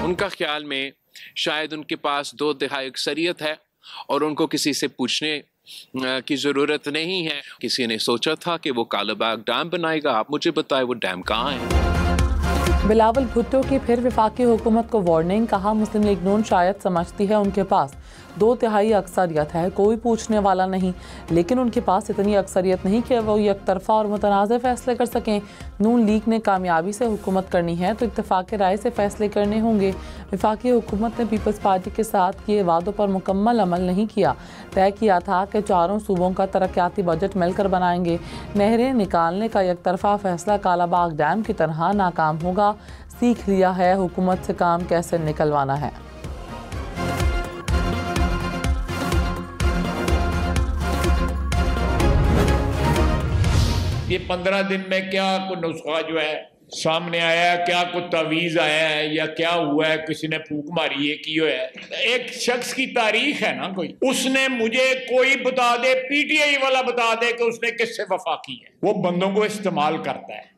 उनका ख्याल में शायद उनके पास 2/3 अक्सरियत है और उनको किसी से पूछने की ज़रूरत नहीं है। किसी ने सोचा था कि वो कालाबाग डैम बनाएगा, आप मुझे बताएं वो डैम कहाँ है। बिलावल भुट्टो की फिर वफाकी हुकूमत को वार्निंग, कहा मुस्लिम लीग नून शायद समझती है उनके पास 2/3 अक्सरियत है, कोई पूछने वाला नहीं, लेकिन उनके पास इतनी अक्सरियत नहीं कि वो एकतरफा और मुतनाज़ फैसले कर सकें। नून लीग ने कामयाबी से हुकूमत करनी है तो इत्तेफाक राय से फैसले करने होंगे। वफाकी हुकूमत ने पीपल्स पार्टी के साथ किए वादों पर मुकम्मल अमल नहीं किया। तय किया था कि चारों सूबों का तरक्याती बजट मिलकर बनाएंगे। नहरें निकालने का एकतरफा फैसला कालाबाग डैम की तरह नाकाम होगा। सीख लिया है हुकूमत से काम कैसे निकलवाना है। ये 15 दिन में क्या कोई नुस्खा जो है सामने आया है, क्या कोई तावीज़ आया है या क्या हुआ है, किसी ने फूक मारी है की है। एक शख्स की तारीख है ना, कोई उसने मुझे कोई बता दे, पीटीआई वाला बता दे कि उसने किससे वफा की है। वो बंदों को इस्तेमाल करता है,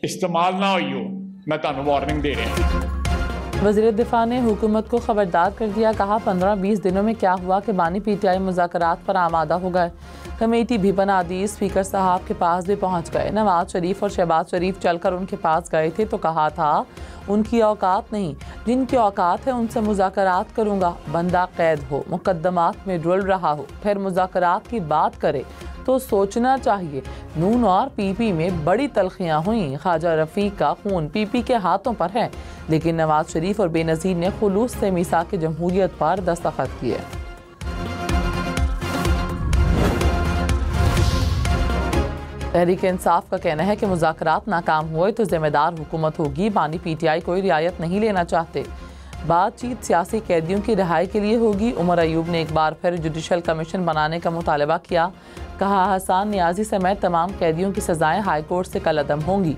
इस्तेमाल ना हो, मैं तानू वार्निंग दे रहा हूं। वज़ीर दिफा ने हुकूमत को खबरदार कर दिया, कहा 15-20 दिनों में क्या हुआ कि बानी पीटीआई मुज़ाकरात पर आमादा हो गए, कमेटी भी बना दी, स्पीकर साहब के पास भी पहुंच गए। नवाज शरीफ और शहबाज शरीफ चलकर उनके पास गए थे तो कहा था उनकी औकात नहीं, जिनकी औकात है उनसे मुज़ाकरात करूँगा। बंदा कैद हो, मुकद्दमात में डुल रहा हो, फिर मुज़ाकरात की बात करे तो सोचना चाहिए। नून और पीपी में बड़ी तलखियाँ हुई, ख्वाजा रफ़ीक का खून पीपी के हाथों पर है, लेकिन नवाज शरीफ और बेनज़ीर ने खुलूस से मीसाक जमहूरियत पर दस्तखत किए। तहरीक इंसाफ का कहना है कि मुज़ाकरात नाकाम हुए तो जिम्मेदार हुकूमत होगी। बानी पीटीआई कोई रियायत नहीं लेना चाहते, बातचीत सियासी कैदियों की रिहाई के लिए होगी। उमर अयूब ने एक बार फिर जुडिशल कमीशन बनाने का मुतालबा किया, कहा हसन नियाजी समेत तमाम कैदियों की सजाएं हाई कोर्ट से कलअदम होंगी।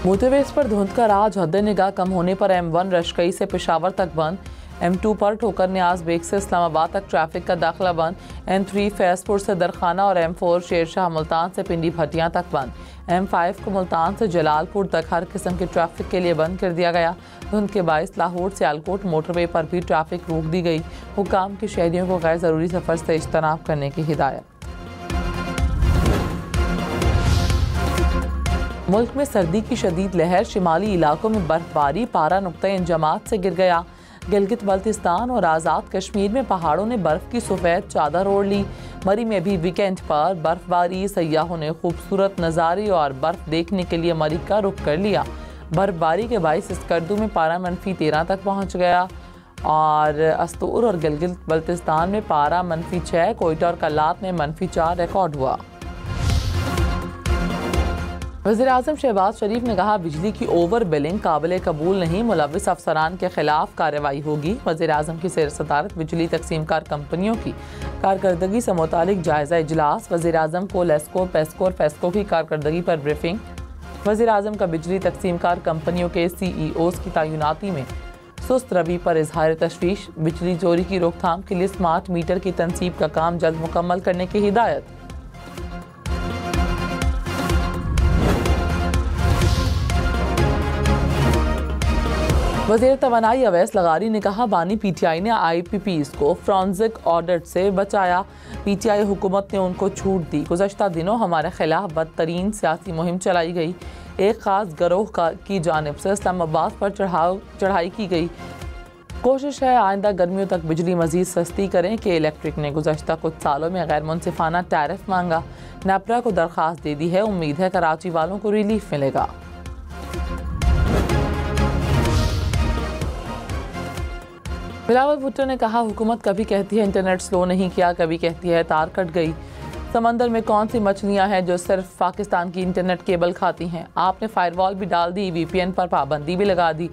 मोटरवेज पर धुंध का राज, हद निगाह कम होने पर M1 रशकई से पेशावर तक बंद, M2 पर ठोकर न्याज बेग से इस्लामाबाद तक ट्रैफिक का दाखिला बंद, M3 फैजपुर से दरखाना और M4 शेरशाह मुल्तान से पिंडी भटियां तक बंद, M5 को मुल्तान से जलालपुर तक हर किस्म के ट्रैफिक के लिए बंद कर दिया गया। धुंध के बायस लाहौर से सियालकोट मोटरवे पर भी ट्रैफिक रोक दी गई। हुकाम के शहरियों को गैर ज़रूरी सफ़र से इज्तनाब करने की हिदायत। मुल्क में सर्दी की शदीद लहर, शिमाली इलाकों में बर्फबारी, पारा नुक्ते इंजमात से गिर गया। गिलगित बल्तिस्तान और आज़ाद कश्मीर में पहाड़ों ने बर्फ़ की सफ़ेद चादर ओढ़ ली। मरी में भी वीकेंड पर बर्फबारी, सयाहों ने खूबसूरत नज़ारे और बर्फ़ देखने के लिए मरी का रुख कर लिया। बर्फबारी के बायस स्कर्दू में पारा -13 तक पहुँच गया और अस्तूर और गिलगित बल्तिस्तान में पारा -6, कोयटा और कल्लात में -4 रिकॉर्ड हुआ। वज़ीर-ए-आज़म शहबाज शरीफ ने कहा बिजली की ओवर बिलिंग काबिल कबूल नहीं, मुलव्विस अफसरान के खिलाफ कार्रवाई होगी। वज़ीर-ए-आज़म की सैर सदारत बिजली तकसीमकार कंपनियों की कारकर्दगी से मुतालिक जायज़ा इजलास, वज़ीर-ए-आज़म को लेस्को, पेस्को और फेस्को की कारकर्दगी पर ब्रीफिंग। वज़ीर-ए-आज़म का बिजली तकसीमकार कंपनियों के CEOs की तैनाती में सुस्त रवि पर इजहार तशवीश, बिजली चोरी की रोकथाम के लिए स्मार्ट मीटर की तनसीब का काम जल्द मुकम्मल करने की हिदायत। वज़ीर तवानाई अवैस लगारी ने कहा बानी PTI ने IPPs को फ्रांसिक ऑडिट से बचाया, PTI हुकूमत ने उनको छूट दी। गुज़श्ता दिनों हमारे खिलाफ बदतरीन सियासी मुहिम चलाई गई, एक ख़ास गिरोह की जानिब से इस्लामाबाद पर चढ़ाई की गई। कोशिश है आइंदा गर्मियों तक बिजली मज़ीद सस्ती करें कि इलेक्ट्रिक ने गुज़श्ता कुछ सालों में गैर मुनसिफाना टैरिफ मांगा, नेपरा को दरख्वास्त दे दी है, उम्मीद है कराची वालों को रिलीफ मिलेगा। बिलावल भुट्टो ने कहा हुकूमत कभी कहती है इंटरनेट स्लो नहीं किया, कभी कहती है तार कट गई। समंदर में कौन सी मछलियां हैं जो सिर्फ पाकिस्तान की इंटरनेट केबल खाती हैं? आपने फायरवॉल भी डाल दी, VPN पर पाबंदी भी लगा दी।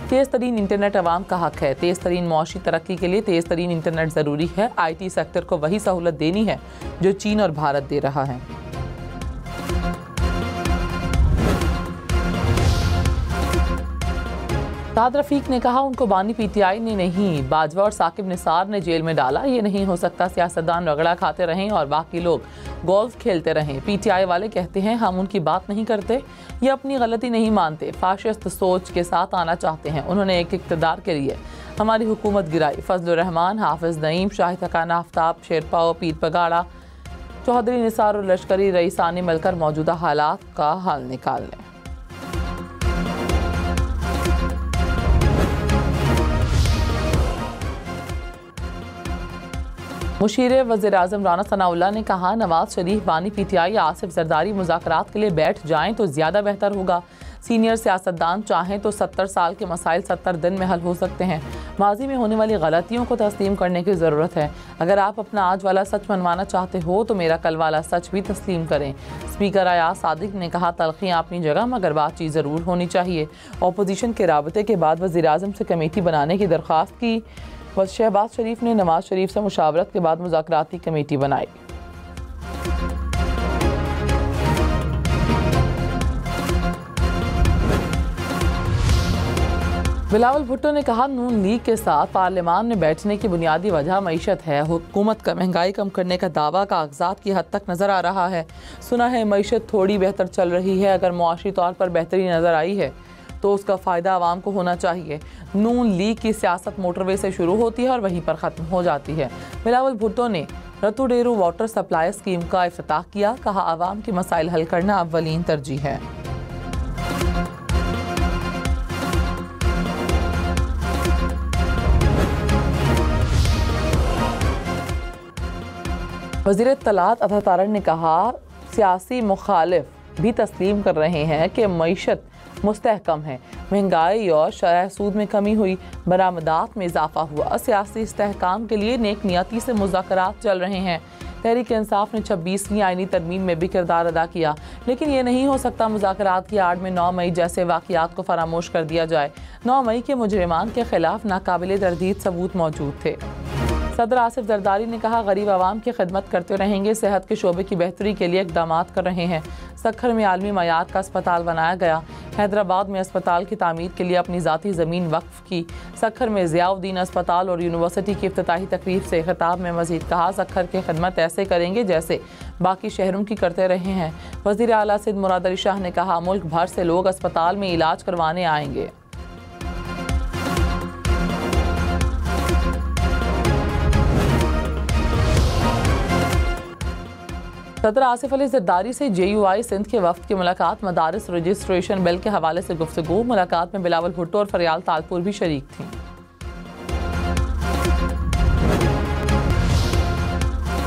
तेज़ तरीन इंटरनेट अवाम का हक है। तेज़ तरीन मौशी तरक्की के लिए तेज़ तरीन इंटरनेट ज़रूरी है। IT सेक्टर को वही सहूलत देनी है जो चीन और भारत दे रहा है। शाद रफीक ने कहा उनको बानी पीटीआई ने नहीं, बाजवा और साकिब निसार ने जेल में डाला। ये नहीं हो सकता सियासतदान रगड़ा खाते रहें और बाकी लोग गोल्फ खेलते रहें। पीटीआई वाले कहते हैं हम उनकी बात नहीं करते, ये अपनी गलती नहीं मानते, फाशिस्ट सोच के साथ आना चाहते हैं। उन्होंने एक इक़्तिदार के लिए हमारी हुकूमत गिराई। फजलुर रहमान, हाफिज़ नईम, शाहिद हकान आफ्ताब, शेरपाओ, पीर पगाड़ा, चौधरी निसार और लश्करी रईसानी मिलकर मौजूदा हालात का हल निकाल लें। मुशीर वज़ीर-ए-आज़म राना सनाउल्लाह ने कहा नवाज शरीफ, बानी पीटीआई, आसिफ जरदारी मुज़ाकरात के लिए बैठ जाएं तो ज़्यादा बेहतर होगा। सीनियर सियासतदान चाहें तो 70 साल के मसाइल 70 दिन में हल हो सकते हैं। माजी में होने वाली गलतियों को तस्लीम करने की ज़रूरत है। अगर आप अपना आज वाला सच मनवाना चाहते हो तो मेरा कल वाला सच भी तस्लीम करें। स्पीकर अयाज सादिक ने कहा तलखियाँ अपनी जगह मगर बातचीत ज़रूर होनी चाहिए। अपोजिशन के राबते के बाद वज़ीर-ए-आज़म से कमेटी बनाने की दरख्वास्त की। शहबाज शरीफ ने नवाज शरीफ से मुशावरत के बाद मुज़ाकराती कमेटी बनाई। बिलावल भुट्टो ने कहा नून लीग के साथ पार्लियामान में बैठने की बुनियादी वजह मईशत है। हुकूमत का महंगाई कम करने का दावा कागजात की हद तक नज़र आ रहा है। सुना है मईशत थोड़ी बेहतर चल रही है। अगर मुआशी तौर पर बेहतरी नज़र आई है तो उसका फ़ायदा आवाम को होना चाहिए। नून लीग की सियासत मोटरवे से शुरू होती है और वहीं पर ख़त्म हो जाती है। बिलावल भुट्टो ने रतुडेरू वाटर सप्लाई स्कीम का इफ्तिताह किया। कहा आवाम के मसाइल हल करना अव्वलीन तरजीह है। वज़ीर इत्तलात अता तारड़ ने कहा सियासी मुखालिफ भी तस्लीम कर रहे हैं कि मईशत मुस्तहकम है। महंगाई और शरह सूद में कमी हुई, बरामदात में इजाफा हुआ। सियासी इस्तेहकाम के लिए नेक नियती से मुज़ाकरात चल रहे हैं। तहरीक इंसाफ ने 26वीं आईनी तरमीम में भी किरदार अदा किया, लेकिन ये नहीं हो सकता मुज़ाकरात की आड़ में 9 मई जैसे वाक़यात को फरामोश कर दिया जाए। 9 मई के मुजरिमान के खिलाफ नाकाबिले तरदीद सबूत मौजूद थे। सदर आसिफ जरदारी ने कहा गरीब आवाम की खिदमत करते रहेंगे। सेहत के शोबे की बेहतरी के लिए इक़दाम कर रहे हैं। सक्खर में आलमी मयार का अस्पताल बनाया गया। हैदराबाद में अस्पताल की तामीर के लिए अपनी ज़ाती ज़मीन वक्फ की। सक्खर में ज़ियाउद्दीन अस्पताल और यूनिवर्सिटी की इफ्तिताही तकरीब से खिताब में मज़ीद कहा सक्खर की खिदमत ऐसे करेंगे जैसे बाकी शहरों की करते रहे हैं। वज़ीर आला सिंध मुराद अली शाह ने कहा मुल्क भर से लोग अस्पताल में इलाज करवाने आएंगे। सदर आसिफ अली जरदारी से JUI सिंध के वफ्द की मुलाकात। मदारिस रजिस्ट्रेशन बिल के हवाले से गुफ्तगू। मुलाकात में बिलावल भुट्टो और फरियाल तालपुर भी शरीक थीं।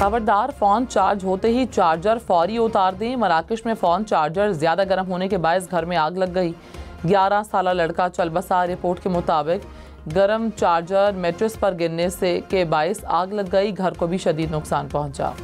खबरदार, फ़ोन चार्ज होते ही चार्जर फौरी उतार दें। मराकश में फ़ोन चार्जर ज़्यादा गर्म होने के बायस घर में आग लग गई। 11 साला लड़का चल बसा। रिपोर्ट के मुताबिक गर्म चार्जर मैट्रेस पर गिरने से के बायस आग लग गई। घर को भी शदीद नुकसान पहुँचा।